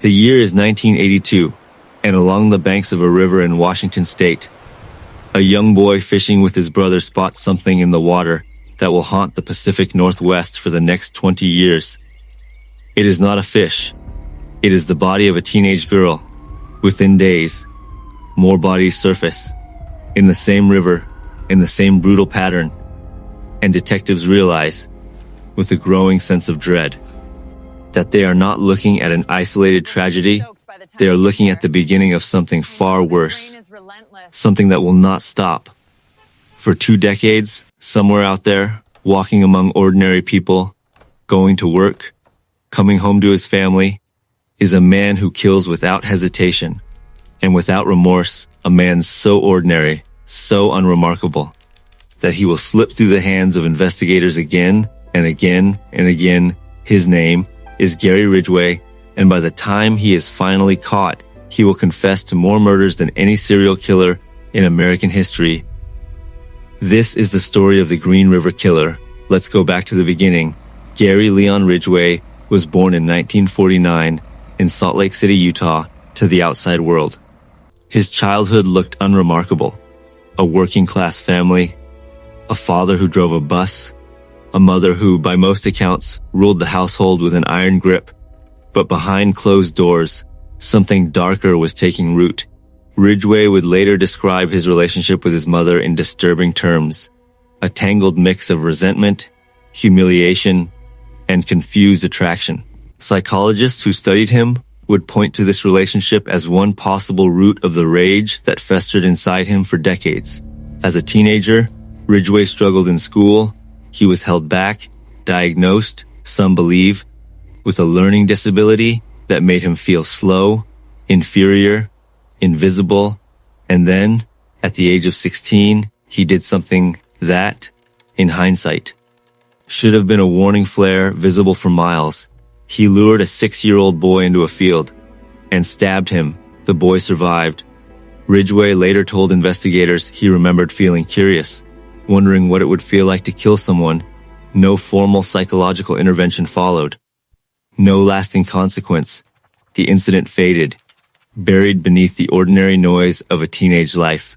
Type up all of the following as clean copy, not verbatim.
The year is 1982, and along the banks of a river in Washington state, a young boy fishing with his brother spots something in the water that will haunt the Pacific Northwest for the next 20 years. It is not a fish. It is the body of a teenage girl. Within days, more bodies surface, in the same river, in the same brutal pattern, and detectives realize, with a growing sense of dread, that they are not looking at an isolated tragedy, they are looking at the beginning of something far worse, something that will not stop. For 2 decades, somewhere out there, walking among ordinary people, going to work, coming home to his family, is a man who kills without hesitation, and without remorse, a man so ordinary, so unremarkable, that he will slip through the hands of investigators again and again and again. His name is Gary Ridgway, and by the time he is finally caught, he will confess to more murders than any serial killer in American history. This is the story of the Green River Killer. Let's go back to the beginning. Gary Leon Ridgway was born in 1949 in Salt Lake City, Utah, to the outside world. His childhood looked unremarkable. A working-class family, a father who drove a bus, a mother who, by most accounts, ruled the household with an iron grip. But behind closed doors, something darker was taking root. Ridgway would later describe his relationship with his mother in disturbing terms, a tangled mix of resentment, humiliation, and confused attraction. Psychologists who studied him would point to this relationship as one possible root of the rage that festered inside him for decades. As a teenager, Ridgway struggled in school. He was held back, diagnosed, some believe, with a learning disability that made him feel slow, inferior, invisible, and then, at the age of 16, he did something that, in hindsight, should have been a warning flare visible for miles. He lured a 6-year-old boy into a field and stabbed him. The boy survived. Ridgway later told investigators he remembered feeling curious, wondering what it would feel like to kill someone. No formal psychological intervention followed. No lasting consequence. The incident faded, buried beneath the ordinary noise of a teenage life.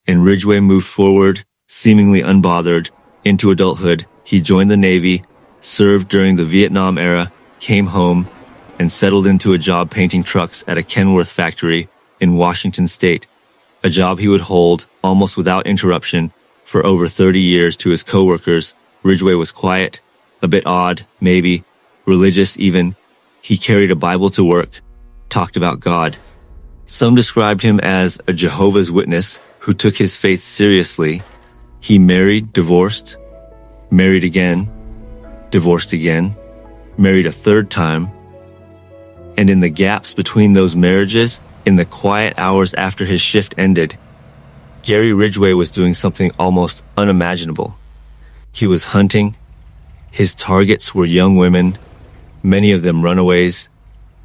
And Ridgway moved forward, seemingly unbothered, into adulthood. He joined the Navy, served during the Vietnam era, came home, and settled into a job painting trucks at a Kenworth factory in Washington state, a job he would hold, almost without interruption, for over 30 years. To his coworkers, Ridgway was quiet, a bit odd, maybe, religious even. He carried a Bible to work, talked about God. Some described him as a Jehovah's Witness who took his faith seriously. He married, divorced, married again, divorced again, married a 3rd time. And in the gaps between those marriages, in the quiet hours after his shift ended, Gary Ridgway was doing something almost unimaginable. He was hunting. His targets were young women, many of them runaways,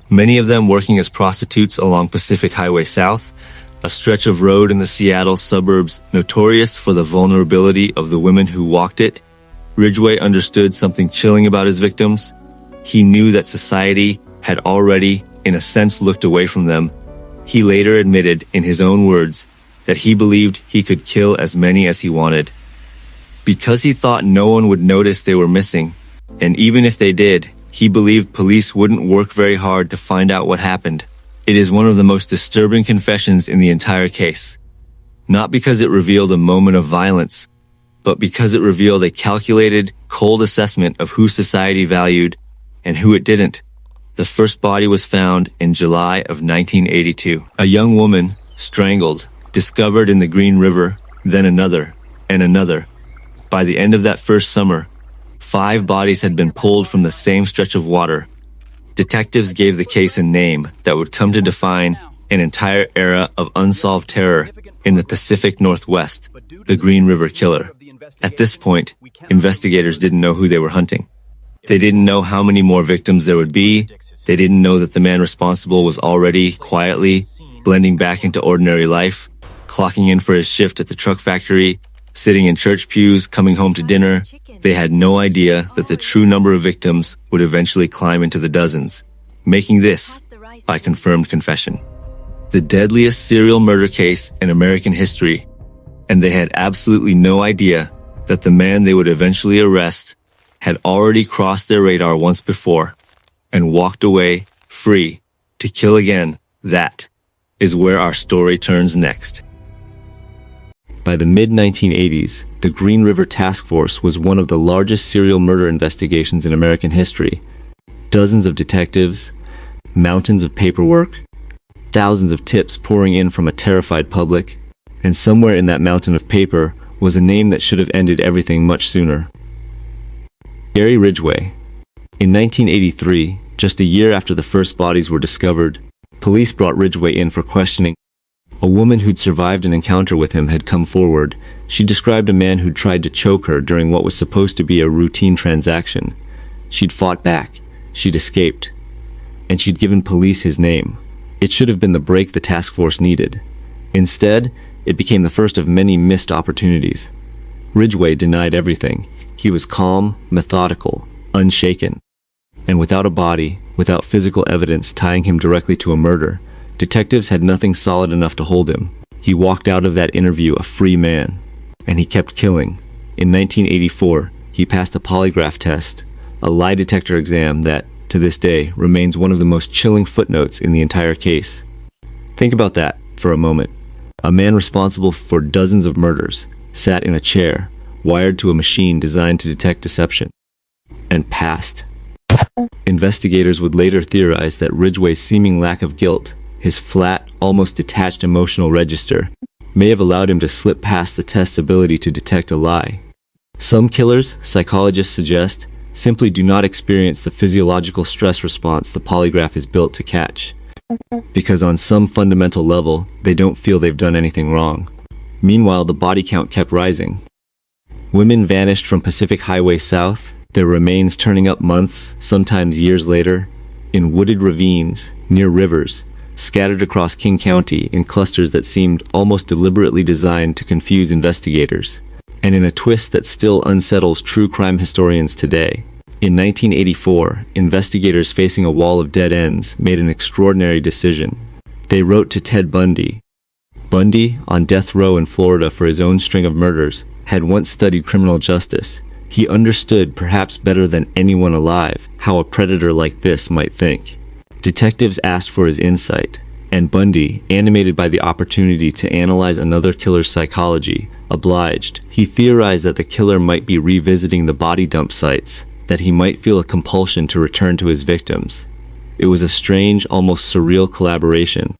many of them working as prostitutes along Pacific Highway South, a stretch of road in the Seattle suburbs notorious for the vulnerability of the women who walked it. Ridgway understood something chilling about his victims. He knew that society had already, in a sense, looked away from them. He later admitted, in his own words, that he believed he could kill as many as he wanted, because he thought no one would notice they were missing, and even if they did, he believed police wouldn't work very hard to find out what happened. It is one of the most disturbing confessions in the entire case, not because it revealed a moment of violence, but because it revealed a calculated, cold assessment of who society valued and who it didn't. The first body was found in July of 1982. A young woman, strangled, discovered in the Green River, then another, and another. By the end of that first summer, 5 bodies had been pulled from the same stretch of water. Detectives gave the case a name that would come to define an entire era of unsolved terror in the Pacific Northwest, the Green River Killer. At this point, investigators didn't know who they were hunting. They didn't know how many more victims there would be. They didn't know that the man responsible was already, quietly, blending back into ordinary life, clocking in for his shift at the truck factory, sitting in church pews, coming home to dinner. They had no idea that the true number of victims would eventually climb into the dozens, making this, by confirmed confession. The deadliest serial murder case in American history, and they had absolutely no idea that the man they would eventually arrest had already crossed their radar once before and walked away free to kill again. That is where our story turns next. By the mid-1980s, the Green River Task Force was one of the largest serial murder investigations in American history. Dozens of detectives, mountains of paperwork, thousands of tips pouring in from a terrified public, and somewhere in that mountain of paper was a name that should have ended everything much sooner. Gary Ridgway. In 1983, just a year after the first bodies were discovered, police brought Ridgway in for questioning. A woman who'd survived an encounter with him had come forward. She described a man who'd tried to choke her during what was supposed to be a routine transaction. She'd fought back, she'd escaped, and she'd given police his name. It should have been the break the task force needed. Instead, it became the first of many missed opportunities. Ridgway denied everything. He was calm, methodical, unshaken. And without a body, without physical evidence tying him directly to a murder, detectives had nothing solid enough to hold him. He walked out of that interview a free man. And he kept killing. In 1984, he passed a polygraph test, a lie detector exam that, to this day, remains one of the most chilling footnotes in the entire case. Think about that for a moment. A man responsible for dozens of murders sat in a chair, wired to a machine designed to detect deception, and passed. Investigators would later theorize that Ridgway's seeming lack of guilt, his flat, almost detached emotional register, may have allowed him to slip past the test's ability to detect a lie. Some killers, psychologists suggest, simply do not experience the physiological stress response the polygraph is built to catch, because on some fundamental level, they don't feel they've done anything wrong. Meanwhile, the body count kept rising. Women vanished from Pacific Highway South, their remains turning up months, sometimes years later, in wooded ravines, near rivers, scattered across King County in clusters that seemed almost deliberately designed to confuse investigators, and in a twist that still unsettles true crime historians today. In 1984, investigators facing a wall of dead ends made an extraordinary decision. They wrote to Ted Bundy. Bundy, on death row in Florida for his own string of murders, had once studied criminal justice. He understood, perhaps better than anyone alive, how a predator like this might think. Detectives asked for his insight, and Bundy, animated by the opportunity to analyze another killer's psychology, obliged. He theorized that the killer might be revisiting the body dump sites, that he might feel a compulsion to return to his victims. It was a strange, almost surreal collaboration.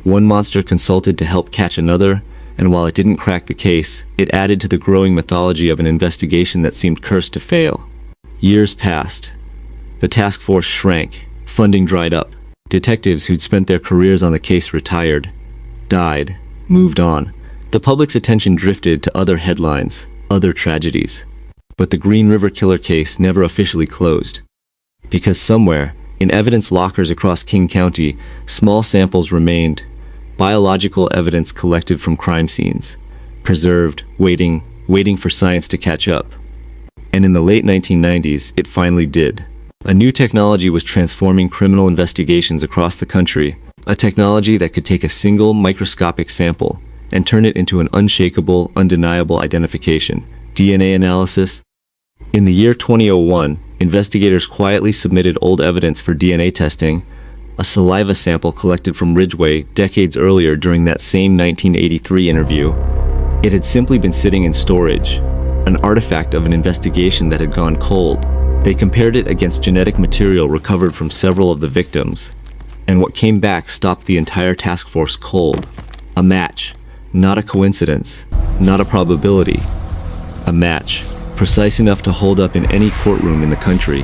One monster consulted to help catch another, and while it didn't crack the case, it added to the growing mythology of an investigation that seemed cursed to fail. Years passed. The task force shrank. Funding dried up. Detectives who'd spent their careers on the case retired, died, moved on. The public's attention drifted to other headlines, other tragedies. But the Green River Killer case never officially closed. Because somewhere, in evidence lockers across King County, small samples remained, biological evidence collected from crime scenes, preserved, waiting for science to catch up. And in the late 1990s, it finally did. A new technology was transforming criminal investigations across the country, a technology that could take a single microscopic sample and turn it into an unshakable, undeniable identification. DNA analysis. In the year 2001, investigators quietly submitted old evidence for DNA testing, a saliva sample collected from Ridgway decades earlier during that same 1983 interview. It had simply been sitting in storage, an artifact of an investigation that had gone cold. They compared it against genetic material recovered from several of the victims, and what came back stopped the entire task force cold. A match, not a coincidence, not a probability. A match, precise enough to hold up in any courtroom in the country.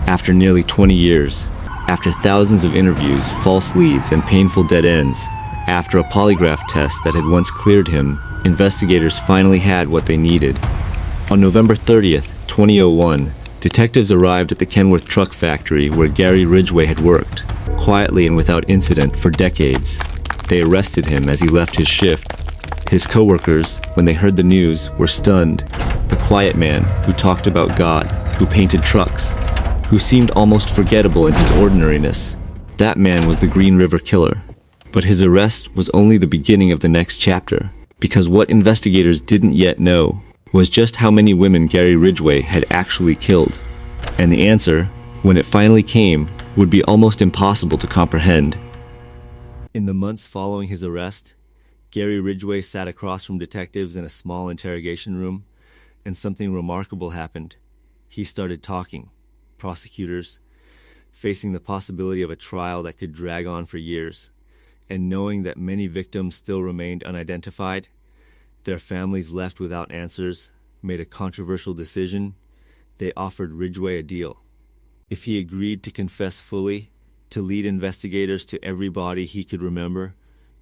After nearly 20 years, after thousands of interviews, false leads, and painful dead ends, after a polygraph test that had once cleared him, investigators finally had what they needed. On November 30th, 2001, detectives arrived at the Kenworth truck factory where Gary Ridgway had worked, quietly and without incident for decades. They arrested him as he left his shift. His co-workers, when they heard the news, were stunned. The quiet man who talked about God, who painted trucks, who seemed almost forgettable in his ordinariness. That man was the Green River Killer. But his arrest was only the beginning of the next chapter, because what investigators didn't yet know was just how many women Gary Ridgway had actually killed. And the answer, when it finally came, would be almost impossible to comprehend. In the months following his arrest, Gary Ridgway sat across from detectives in a small interrogation room, and something remarkable happened. He started talking. Prosecutors, facing the possibility of a trial that could drag on for years, and knowing that many victims still remained unidentified, their families left without answers, made a controversial decision. They offered Ridgway a deal. If he agreed to confess fully, to lead investigators to every body he could remember,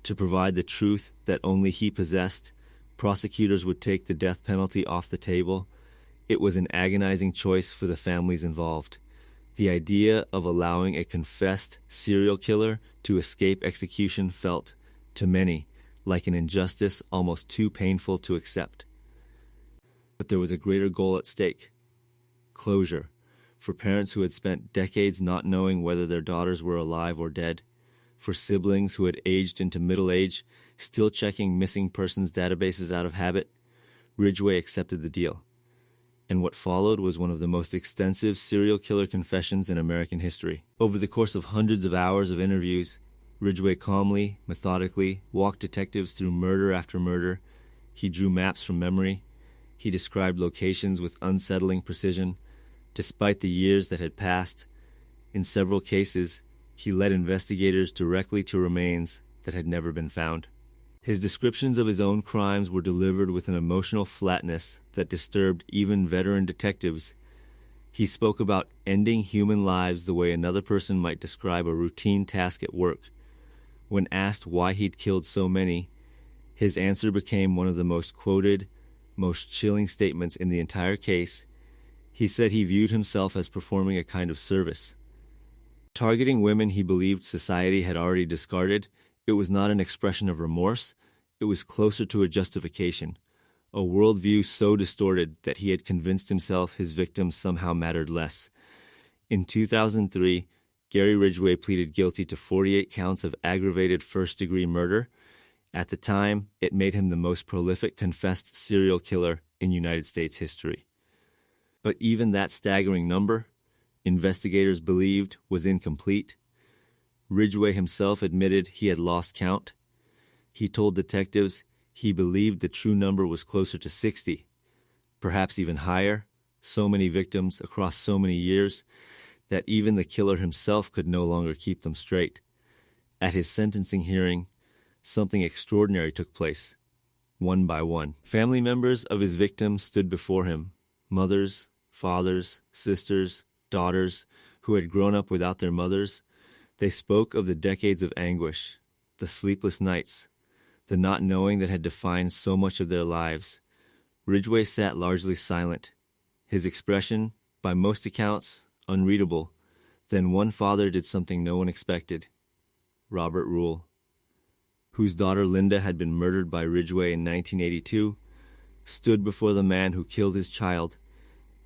to provide the truth that only he possessed, prosecutors would take the death penalty off the table. It was an agonizing choice for the families involved. The idea of allowing a confessed serial killer to escape execution felt, to many, like an injustice almost too painful to accept. But there was a greater goal at stake: closure, for parents who had spent decades not knowing whether their daughters were alive or dead, for siblings who had aged into middle age, still checking missing persons databases out of habit. Ridgway accepted the deal. And what followed was one of the most extensive serial killer confessions in American history. Over the course of hundreds of hours of interviews, Ridgway calmly, methodically walked detectives through murder after murder. He drew maps from memory. He described locations with unsettling precision. Despite the years that had passed, in several cases, he led investigators directly to remains that had never been found. His descriptions of his own crimes were delivered with an emotional flatness that disturbed even veteran detectives. He spoke about ending human lives the way another person might describe a routine task at work. When asked why he'd killed so many, his answer became one of the most quoted, most chilling statements in the entire case. He said he viewed himself as performing a kind of service. Targeting women he believed society had already discarded, it was not an expression of remorse, it was closer to a justification, a worldview so distorted that he had convinced himself his victims somehow mattered less. In 2003, Gary Ridgway pleaded guilty to 48 counts of aggravated first-degree murder. At the time, it made him the most prolific confessed serial killer in United States history. But even that staggering number, investigators believed, was incomplete. Ridgway himself admitted he had lost count. He told detectives he believed the true number was closer to 60, perhaps even higher, so many victims across so many years that even the killer himself could no longer keep them straight. At his sentencing hearing, something extraordinary took place. One by one, family members of his victims stood before him, mothers, fathers, sisters, daughters, who had grown up without their mothers. They spoke of the decades of anguish, the sleepless nights, the not knowing that had defined so much of their lives. Ridgway sat largely silent, his expression, by most accounts, unreadable. Then one father did something no one expected. Robert Rule, whose daughter Linda had been murdered by Ridgway in 1982, stood before the man who killed his child,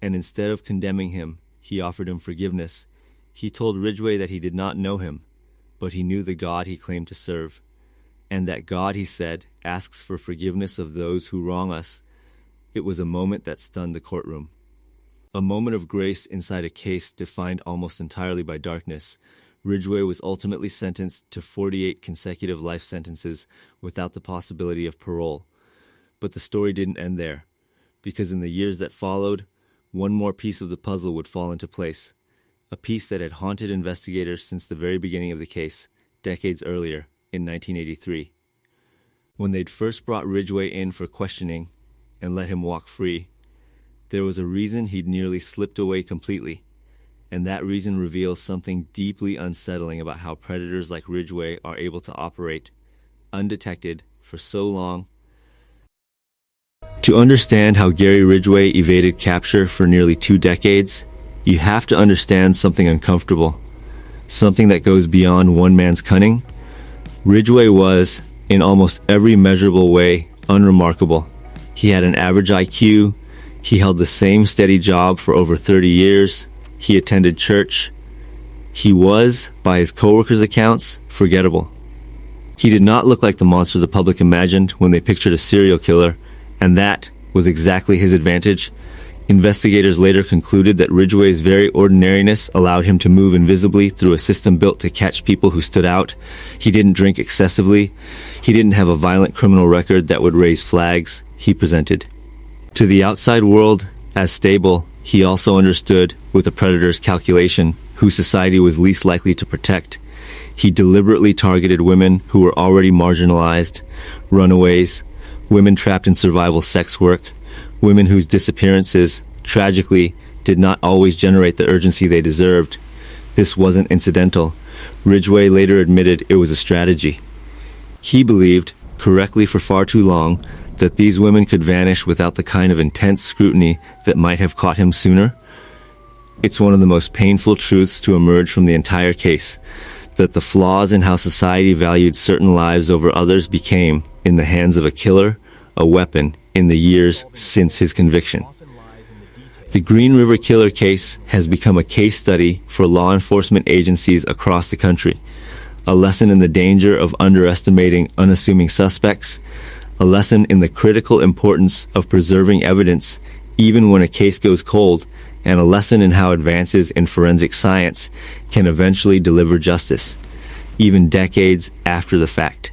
and instead of condemning him, he offered him forgiveness. He told Ridgway that he did not know him, but he knew the God he claimed to serve. And that God, he said, asks for forgiveness of those who wrong us. It was a moment that stunned the courtroom. A moment of grace inside a case defined almost entirely by darkness. Ridgway was ultimately sentenced to 48 consecutive life sentences without the possibility of parole. But the story didn't end there, because in the years that followed, one more piece of the puzzle would fall into place. A piece that had haunted investigators since the very beginning of the case, decades earlier, in 1983. When they'd first brought Ridgway in for questioning and let him walk free, there was a reason he'd nearly slipped away completely, and that reason reveals something deeply unsettling about how predators like Ridgway are able to operate, undetected, for so long. To understand how Gary Ridgway evaded capture for nearly 2 decades, you have to understand something uncomfortable, something that goes beyond one man's cunning. Ridgway was, in almost every measurable way, unremarkable. He had an average IQ, he held the same steady job for over 30 years, he attended church, He was, by his coworkers' accounts, forgettable. He did not look like the monster the public imagined when they pictured a serial killer, and that was exactly his advantage. Investigators later concluded that Ridgway's very ordinariness allowed him to move invisibly through a system built to catch people who stood out. He didn't drink excessively. He didn't have a violent criminal record that would raise flags. He presented to the outside world as stable. He also understood, with a predator's calculation, who society was least likely to protect. He deliberately targeted women who were already marginalized, runaways, women trapped in survival sex work, women whose disappearances, tragically, did not always generate the urgency they deserved. This wasn't incidental. Ridgway later admitted it was a strategy. He believed, correctly for far too long, that these women could vanish without the kind of intense scrutiny that might have caught him sooner. It's one of the most painful truths to emerge from the entire case, that the flaws in how society valued certain lives over others became, in the hands of a killer, a weapon in the years since his conviction. The Green River Killer case has become a case study for law enforcement agencies across the country, a lesson in the danger of underestimating unassuming suspects, a lesson in the critical importance of preserving evidence even when a case goes cold, and a lesson in how advances in forensic science can eventually deliver justice, even decades after the fact.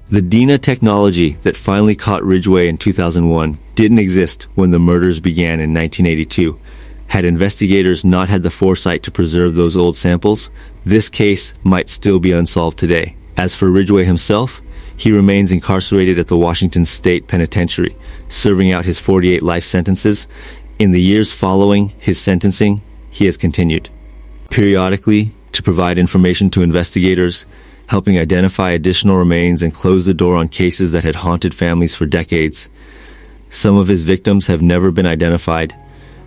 The DNA technology that finally caught Ridgway in 2001 didn't exist when the murders began in 1982. Had investigators not had the foresight to preserve those old samples, this case might still be unsolved today. As for Ridgway himself, he remains incarcerated at the Washington State Penitentiary, serving out his 48 life sentences. In the years following his sentencing, he has continued periodically to provide information to investigators, helping identify additional remains and close the door on cases that had haunted families for decades. Some of his victims have never been identified.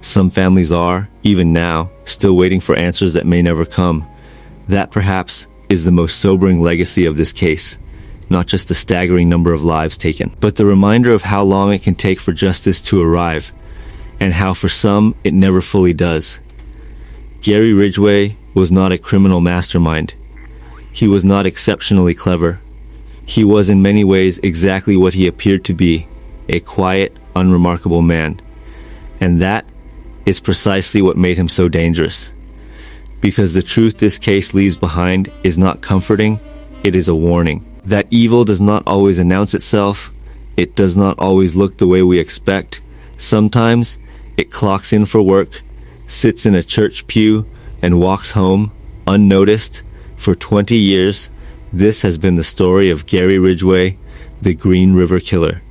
Some families are, even now, still waiting for answers that may never come. That perhaps is the most sobering legacy of this case. Not just the staggering number of lives taken, but the reminder of how long it can take for justice to arrive, and how for some it never fully does. Gary Ridgway was not a criminal mastermind. He was not exceptionally clever. He was in many ways exactly what he appeared to be, a quiet, unremarkable man. And that is precisely what made him so dangerous. Because the truth this case leaves behind is not comforting, it is a warning. That evil does not always announce itself. It does not always look the way we expect. Sometimes it clocks in for work, sits in a church pew, and walks home, unnoticed. For 20 years, this has been the story of Gary Ridgway, the Green River Killer.